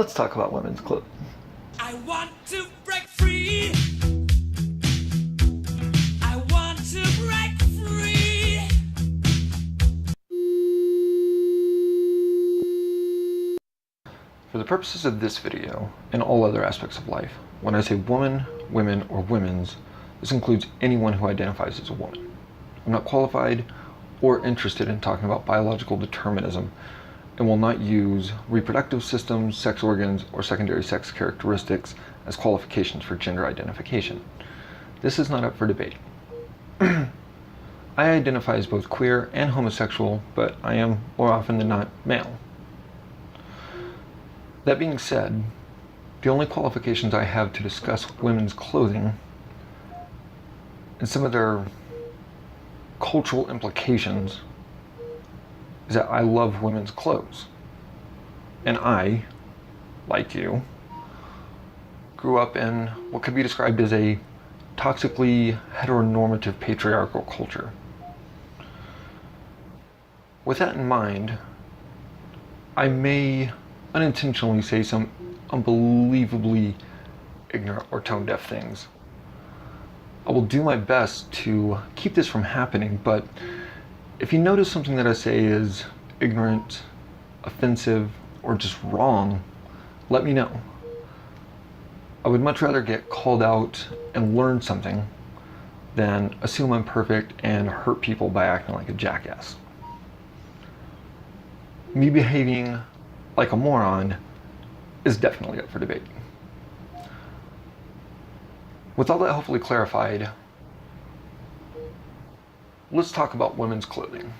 let's talk about women's clothing. I want to break free. I want to break free. For the purposes of this video, and all other aspects of life, when I say woman, women, or women's, this includes anyone who identifies as a woman. I'm not qualified or interested in talking about biological determinism and will not use reproductive systems, sex organs, or secondary sex characteristics as qualifications for gender identification. This is not up for debate. I identify as both queer and homosexual, but I am, more often than not, male. That being said, the only qualifications I have to discuss women's clothing and some of their cultural implications is that I love women's clothes. And I, like you, grew up in what could be described as a toxically heteronormative patriarchal culture. With that in mind, I may unintentionally say some unbelievably ignorant or tone-deaf things. I will do my best to keep this from happening, but if you notice something that I say is ignorant, offensive, or just wrong, let me know. I would much rather get called out and learn something than assume I'm perfect and hurt people by acting like a jackass. Me behaving like a moron is definitely up for debate. With all that hopefully clarified, let's talk about women's clothing.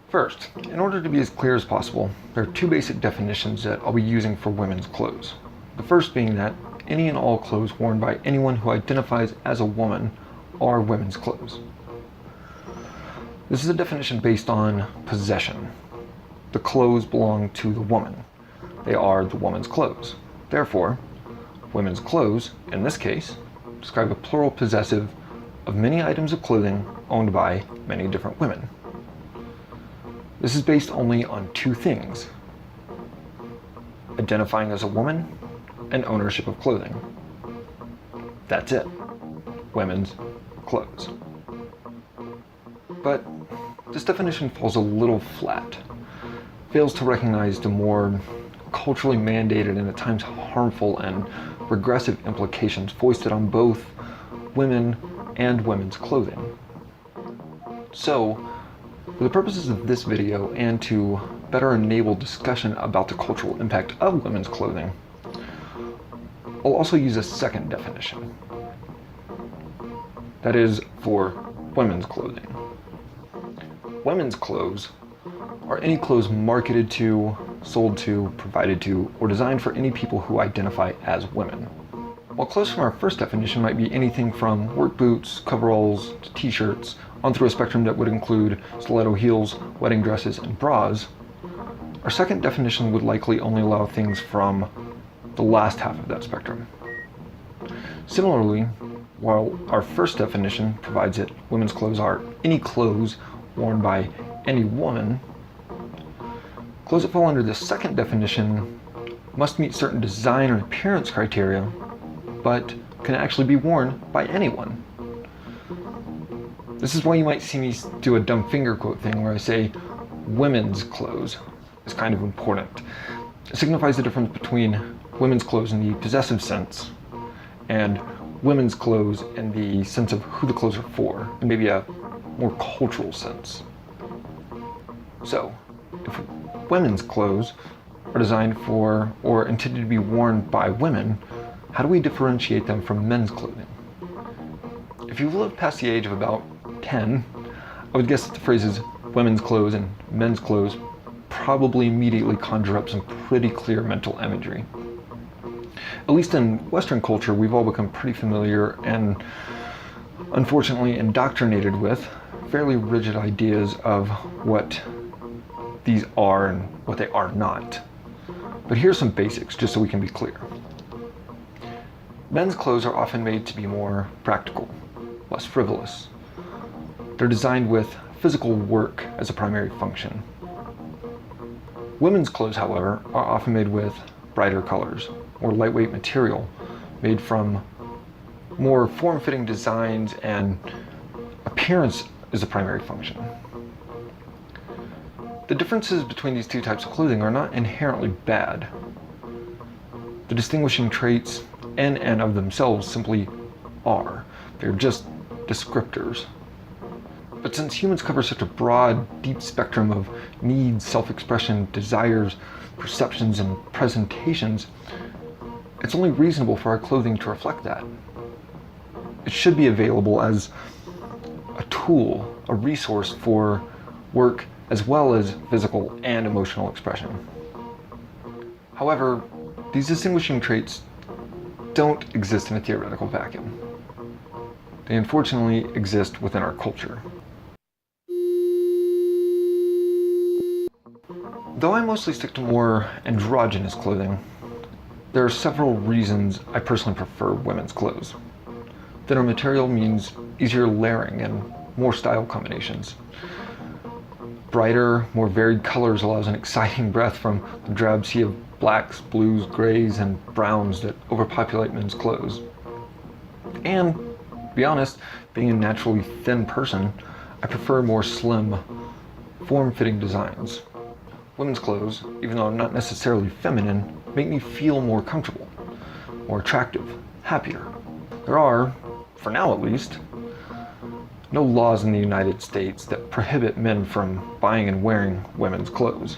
First, in order to be as clear as possible, there are two basic definitions that I'll be using for women's clothes. The first being that any and all clothes worn by anyone who identifies as a woman are women's clothes. This is a definition based on possession. The clothes belong to the woman. They are the woman's clothes. Therefore, women's clothes, in this case, describe a plural possessive of many items of clothing owned by many different women. This is based only on two things: identifying as a woman and ownership of clothing. That's it. Women's clothes. But this definition falls a little flat, fails to recognize the more culturally mandated and at times harmful and regressive implications foisted on both women and women's clothing. So, for the purposes of this video and to better enable discussion about the cultural impact of women's clothing, I'll also use a second definition. That is for women's clothing. Women's clothes are any clothes marketed to, sold to, provided to, or designed for any people who identify as women. While clothes from our first definition might be anything from work boots, coveralls, to t-shirts, on through a spectrum that would include stiletto heels, wedding dresses, and bras, our second definition would likely only allow things from the last half of that spectrum. Similarly, while our first definition provides that women's clothes are any clothes worn by any woman, clothes that fall under the second definition must meet certain design or appearance criteria, but can actually be worn by anyone. This is why you might see me do a dumb finger quote thing where I say women's clothes is kind of important. It signifies the difference between women's clothes in the possessive sense and women's clothes in the sense of who the clothes are for, and maybe a more cultural sense. So, if women's clothes are designed for or intended to be worn by women, how do we differentiate them from men's clothing? If you've lived past the age of about 10, I would guess that the phrases women's clothes and men's clothes probably immediately conjure up some pretty clear mental imagery. At least in Western culture, we've all become pretty familiar and unfortunately indoctrinated with fairly rigid ideas of what these are and what they are not. But here's some basics just so we can be clear. Men's clothes are often made to be more practical, less frivolous. They're designed with physical work as a primary function. Women's clothes, however, are often made with brighter colors or lightweight material made from more form-fitting designs, and appearance is the primary function. The differences between these two types of clothing are not inherently bad. The distinguishing traits in and of themselves simply are. They're just descriptors. But since humans cover such a broad, deep spectrum of needs, self-expression, desires, perceptions, and presentations, it's only reasonable for our clothing to reflect that. It should be available as a tool, a resource for work as well as physical and emotional expression. However, these distinguishing traits don't exist in a theoretical vacuum. They unfortunately exist within our culture. Though I mostly stick to more androgynous clothing, there are several reasons I personally prefer women's clothes. Thinner material means easier layering and more style combinations. Brighter, more varied colors allows an exciting breath from the drab sea of blacks, blues, grays, and browns that overpopulate men's clothes. And, to be honest, being a naturally thin person, I prefer more slim, form-fitting designs. Women's clothes, even though I'm not necessarily feminine, make me feel more comfortable, more attractive, happier. There are, for now at least, no laws in the United States that prohibit men from buying and wearing women's clothes.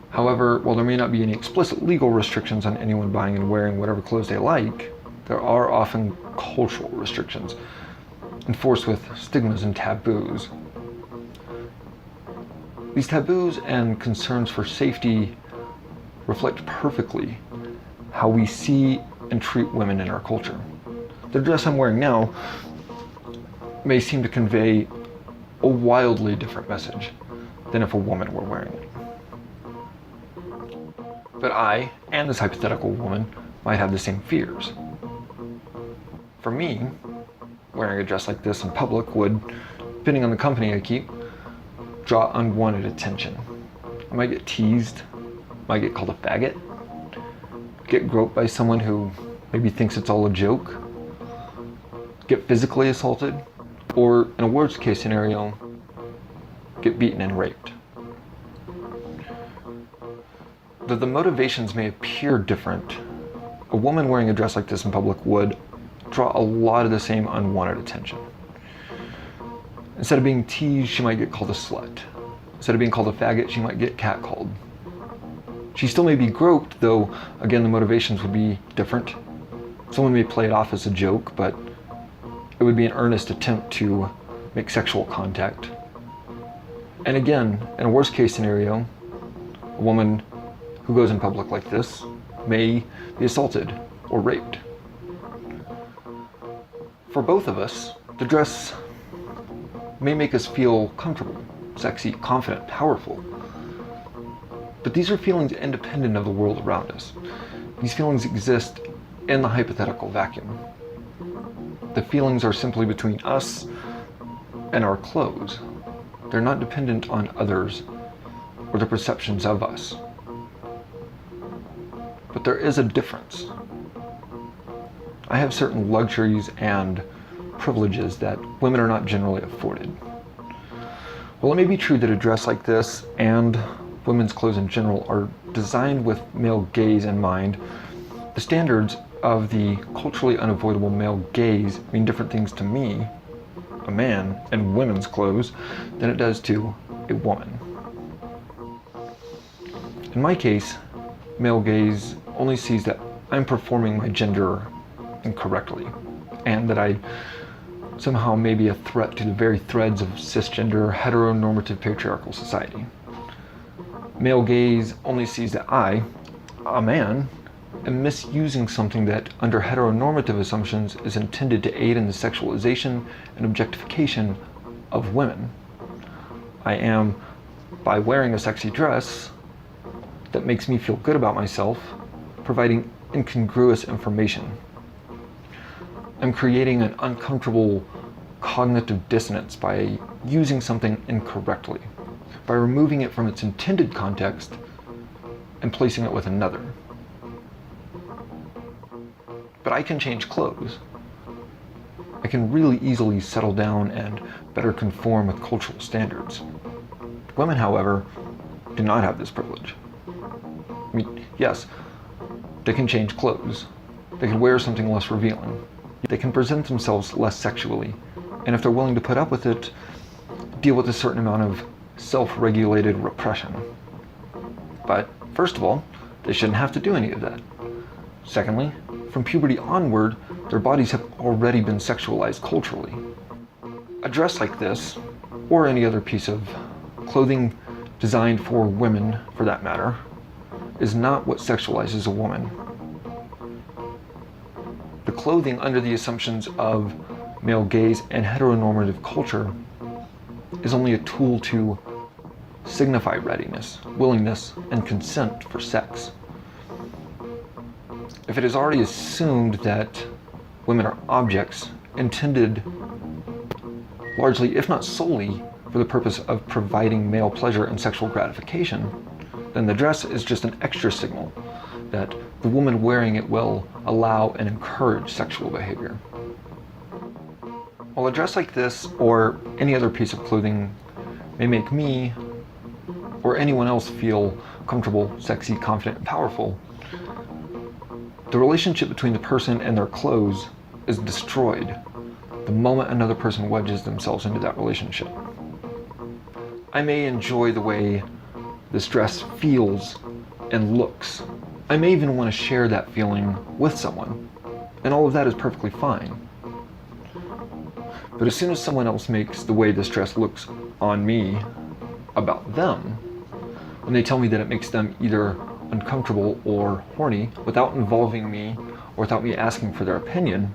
However, while there may not be any explicit legal restrictions on anyone buying and wearing whatever clothes they like, there are often cultural restrictions enforced with stigmas and taboos. These taboos and concerns for safety reflect perfectly how we see and treat women in our culture. The dress I'm wearing now may seem to convey a wildly different message than if a woman were wearing it. But I, and this hypothetical woman, might have the same fears. For me, wearing a dress like this in public would, depending on the company I keep, draw unwanted attention. I might get teased, might get called a faggot, get groped by someone who maybe thinks it's all a joke, get physically assaulted, or in a worst case scenario, get beaten and raped. Though the motivations may appear different, a woman wearing a dress like this in public would draw a lot of the same unwanted attention. Instead of being teased, she might get called a slut. Instead of being called a faggot, she might get catcalled. She still may be groped, though again the motivations would be different. Someone may play it off as a joke, but it would be an earnest attempt to make sexual contact. And again, in a worst case scenario, a woman who goes in public like this may be assaulted or raped. For both of us, the dress may make us feel comfortable, sexy, confident, powerful. But these are feelings independent of the world around us. These feelings exist in the hypothetical vacuum. The feelings are simply between us and our clothes. They're not dependent on others or the perceptions of us. But there is a difference. I have certain luxuries and privileges that women are not generally afforded. While it may be true that a dress like this and women's clothes in general are designed with male gaze in mind, the standards of the culturally unavoidable male gaze mean different things to me, a man, in women's clothes than it does to a woman. In my case, male gaze only sees that I'm performing my gender incorrectly, and that I somehow may be a threat to the very threads of cisgender, hetero-normative patriarchal society. Male gaze only sees that I, a man, am misusing something that, under heteronormative assumptions, is intended to aid in the sexualization and objectification of women. I am, by wearing a sexy dress that makes me feel good about myself, providing incongruous information. I'm creating an uncomfortable cognitive dissonance by using something incorrectly. by removing it from its intended context and placing it with another. But I can change clothes. I can really easily settle down and better conform with cultural standards. Women, however, do not have this privilege. I mean, yes, they can change clothes. They can wear something less revealing. They can present themselves less sexually. And if they're willing to put up with it, deal with a certain amount of self-regulated repression. But first of all, they shouldn't have to do any of that. Secondly, from puberty onward, their bodies have already been sexualized culturally. A dress like this, or any other piece of clothing designed for women, for that matter, is not what sexualizes a woman. The clothing under the assumptions of male gaze and heteronormative culture is only a tool to signify readiness, willingness, and consent for sex. If it is already assumed that women are objects intended largely, if not solely, for the purpose of providing male pleasure and sexual gratification, then the dress is just an extra signal that the woman wearing it will allow and encourage sexual behavior. While a dress like this, or any other piece of clothing, may make me or anyone else feel comfortable, sexy, confident, and powerful, the relationship between the person and their clothes is destroyed the moment another person wedges themselves into that relationship. I may enjoy the way this dress feels and looks. I may even want to share that feeling with someone, and all of that is perfectly fine. But as soon as someone else makes the way this dress looks on me about them, when they tell me that it makes them either uncomfortable or horny without involving me or without me asking for their opinion,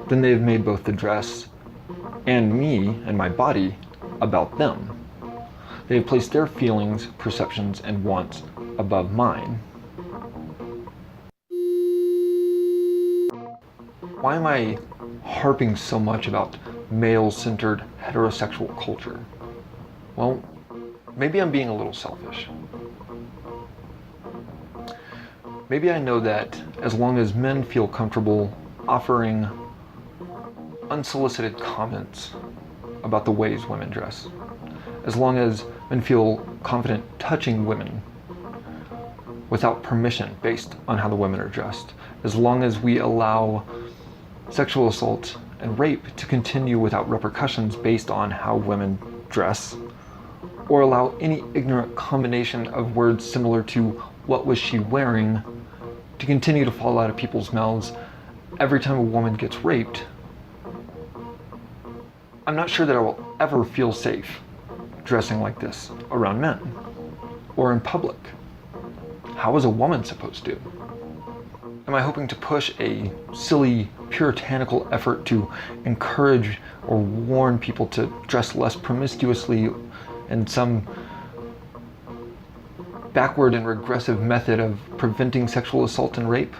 then they've made both the dress and me and my body about them. They have placed their feelings, perceptions, and wants above mine. Why am I harping so much about male-centered heterosexual culture? Well, maybe I'm being a little selfish. Maybe I know that as long as men feel comfortable offering unsolicited comments about the ways women dress, as long as men feel confident touching women without permission based on how the women are dressed, as long as we allow sexual assault and rape to continue without repercussions based on how women dress, or allow any ignorant combination of words similar to "what was she wearing" to continue to fall out of people's mouths every time a woman gets raped, I'm not sure that I will ever feel safe dressing like this around men or in public. How is a woman supposed to? Am I hoping to push a silly, puritanical effort to encourage or warn people to dress less promiscuously in some backward and regressive method of preventing sexual assault and rape?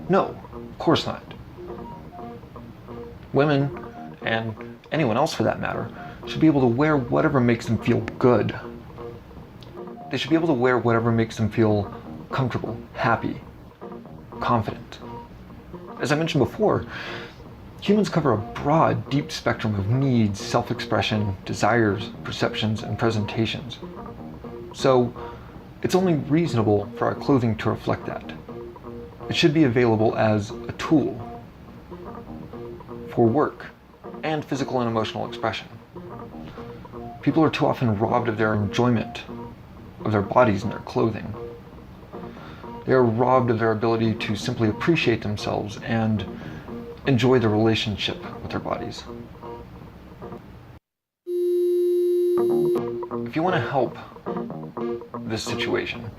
No, of course not. Women, and anyone else for that matter, should be able to wear whatever makes them feel good. They should be able to wear whatever makes them feel comfortable, happy, confident. As I mentioned before, humans cover a broad, deep spectrum of needs, self-expression, desires, perceptions, and presentations. So, it's only reasonable for our clothing to reflect that. It should be available as a tool for work and physical and emotional expression. People are too often robbed of their enjoyment of their bodies and their clothing. They are robbed of their ability to simply appreciate themselves and enjoy the relationship with their bodies. If you want to help this situation,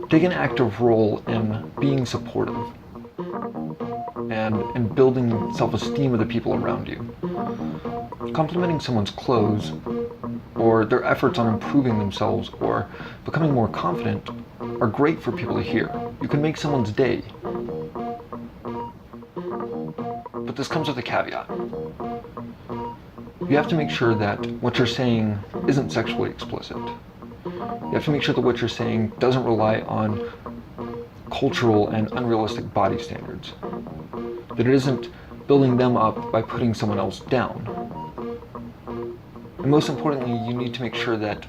take an active role in being supportive and in building self-esteem of the people around you. Complimenting someone's clothes or their efforts on improving themselves or becoming more confident are great for people to hear. You can make someone's day. But this comes with a caveat. You have to make sure that what you're saying isn't sexually explicit. You have to make sure that what you're saying doesn't rely on cultural and unrealistic body standards. That it isn't building them up by putting someone else down. And most importantly, you need to make sure that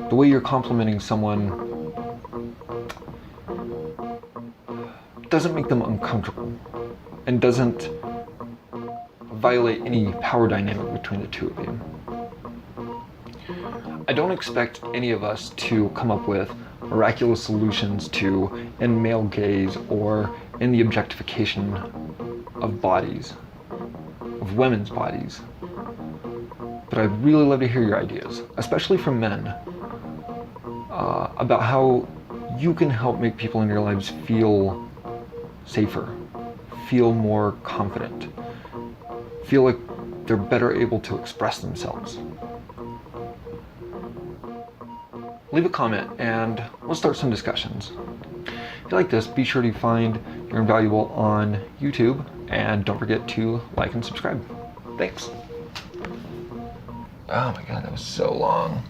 the way you're complimenting someone doesn't make them uncomfortable and doesn't violate any power dynamic between the two of you. I don't expect any of us to come up with miraculous solutions to end male gaze or end the objectification of bodies, of women's bodies. But I'd really love to hear your ideas, especially from men, about how you can help make people in your lives feel safer, feel more confident, feel like they're better able to express themselves. Leave a comment and we'll start some discussions. If you like this, be sure to find You're Invaluable on YouTube and don't forget to like and subscribe. Thanks. Oh my god, that was so long.